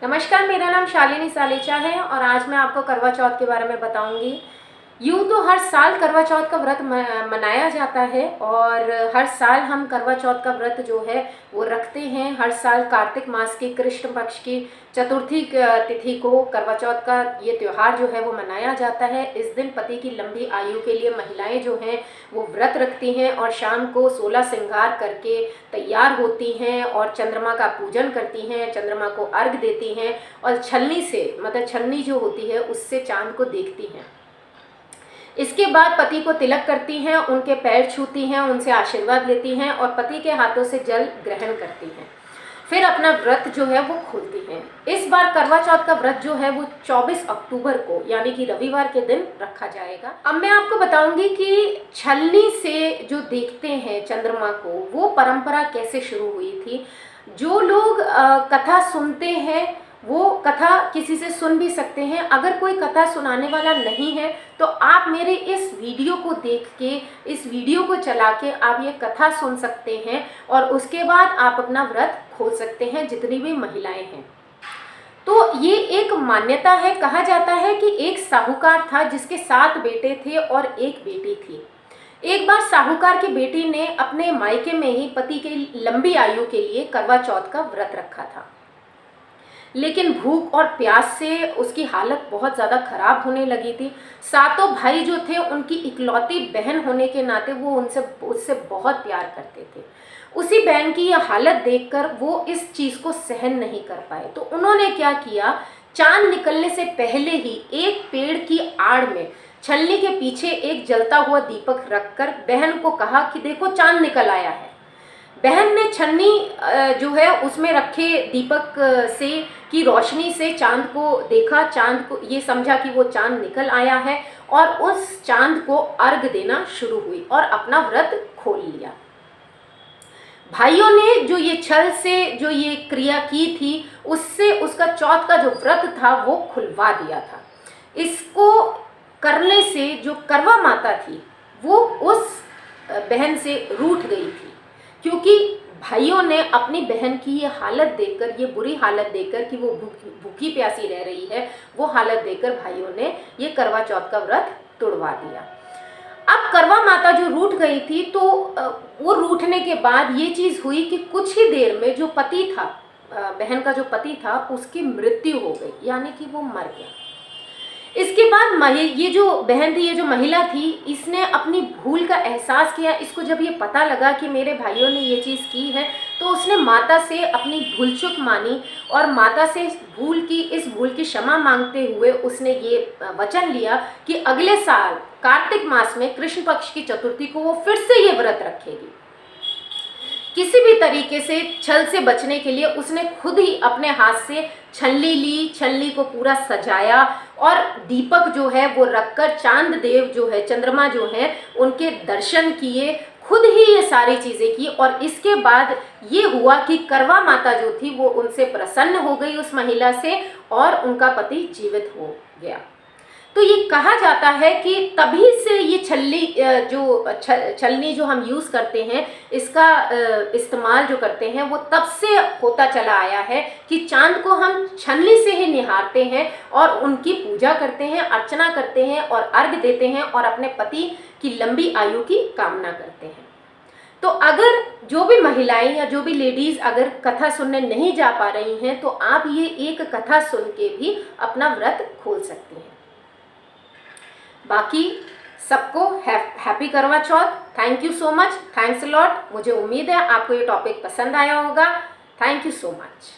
नमस्कार, मेरा नाम शालिनी सालेचा है और आज मैं आपको करवा चौथ के बारे में बताऊंगी। यूँ तो हर साल करवा चौथ का व्रत मनाया जाता है और हर साल हम करवा चौथ का व्रत जो है वो रखते हैं। हर साल कार्तिक मास की कृष्ण पक्ष की चतुर्थी तिथि को करवा चौथ का ये त्यौहार जो है वो मनाया जाता है। इस दिन पति की लंबी आयु के लिए महिलाएं जो हैं वो व्रत रखती हैं और शाम को 16 श्रृंगार करके तैयार होती हैं और चंद्रमा का पूजन करती हैं, चंद्रमा को अर्घ देती हैं और छलनी से मतलब छलनी जो होती है उससे चांद को देखती हैं। इसके बाद पति को तिलक करती हैं, उनके पैर छूती हैं, उनसे आशीर्वाद लेती हैं और पति के हाथों से जल ग्रहण करती हैं। फिर अपना व्रत जो है वो खोलती हैं। इस बार करवा चौथ का व्रत जो है वो 24 अक्टूबर को यानी कि रविवार के दिन रखा जाएगा। अब मैं आपको बताऊंगी कि छलनी से जो देखते हैं चंद्रमा को वो परंपरा कैसे शुरू हुई थी। जो लोग कथा सुनते हैं वो कथा किसी से सुन भी सकते हैं। अगर कोई कथा सुनाने वाला नहीं है तो आप मेरे इस वीडियो को देख के, इस वीडियो को चला के आप ये कथा सुन सकते हैं और उसके बाद आप अपना व्रत खोल सकते हैं, जितनी भी महिलाएं हैं। तो ये एक मान्यता है, कहा जाता है कि एक साहूकार था जिसके 7 बेटे थे और एक बेटी थी। एक बार साहूकार की बेटी ने अपने मायके में ही पति की लंबी आयु के लिए करवा चौथ का व्रत रखा था, लेकिन भूख और प्यास से उसकी हालत बहुत ज़्यादा खराब होने लगी थी। सातों भाई जो थे उनकी इकलौती बहन होने के नाते वो उससे बहुत प्यार करते थे। उसी बहन की यह हालत देखकर वो इस चीज़ को सहन नहीं कर पाए, तो उन्होंने क्या किया, चांद निकलने से पहले ही एक पेड़ की आड़ में छलनी के पीछे एक जलता हुआ दीपक रखकर बहन को कहा कि देखो चांद निकल आया है। बहन ने छन्नी जो है उसमें रखे दीपक से की रोशनी से चांद को देखा, चांद को ये समझा कि वो चांद निकल आया है और उस चांद को अर्घ देना शुरू हुई और अपना व्रत खोल लिया। भाइयों ने जो ये छल से जो ये क्रिया की थी उससे उसका चौथ का जो व्रत था वो खुलवा दिया था। इसको करने से जो करवा माता थी वो उस बहन से रूठ गई थी, क्योंकि भाइयों ने अपनी बहन की ये हालत देखकर, ये बुरी हालत देखकर कि वो भूखी प्यासी रह रही है, वो हालत देखकर भाइयों ने ये करवा चौथ का व्रत तोड़वा दिया। अब करवा माता जो रूठ गई थी तो वो रूठने के बाद ये चीज़ हुई कि कुछ ही देर में जो पति था, बहन का जो पति था उसकी मृत्यु हो गई, यानी कि वो मर गया। इसके बाद ये जो बहन थी, ये जो महिला थी, इसने अपनी भूल का एहसास किया। इसको जब ये पता लगा कि मेरे भाइयों ने ये चीज़ की है तो उसने माता से अपनी भूल चूक मानी और माता से इस भूल की क्षमा मांगते हुए उसने ये वचन लिया कि अगले साल कार्तिक मास में कृष्ण पक्ष की चतुर्थी को वो फिर से ये व्रत रखेगी। किसी भी तरीके से छल से बचने के लिए उसने खुद ही अपने हाथ से छलनी ली, छलनी को पूरा सजाया और दीपक जो है वो रखकर चांद देव जो है, चंद्रमा जो है, उनके दर्शन किए, खुद ही ये सारी चीज़ें की। और इसके बाद ये हुआ कि करवा माता जो थी वो उनसे प्रसन्न हो गई, उस महिला से, और उनका पति जीवित हो गया। तो ये कहा जाता है कि तभी से ये छलनी जो हम यूज़ करते हैं, इसका इस्तेमाल जो करते हैं वो तब से होता चला आया है कि चांद को हम छलनी से ही निहारते हैं और उनकी पूजा करते हैं, अर्चना करते हैं और अर्घ देते हैं और अपने पति की लंबी आयु की कामना करते हैं। तो अगर जो भी महिलाएं या जो भी लेडीज़ अगर कथा सुनने नहीं जा पा रही हैं तो आप ये एक कथा सुन के भी अपना व्रत खोल सकती हैं। बाकी सबको happy Karva Chauth. Thank you so much, thanks a lot. मुझे उम्मीद है आपको ये टॉपिक पसंद आया होगा। Thank you so much.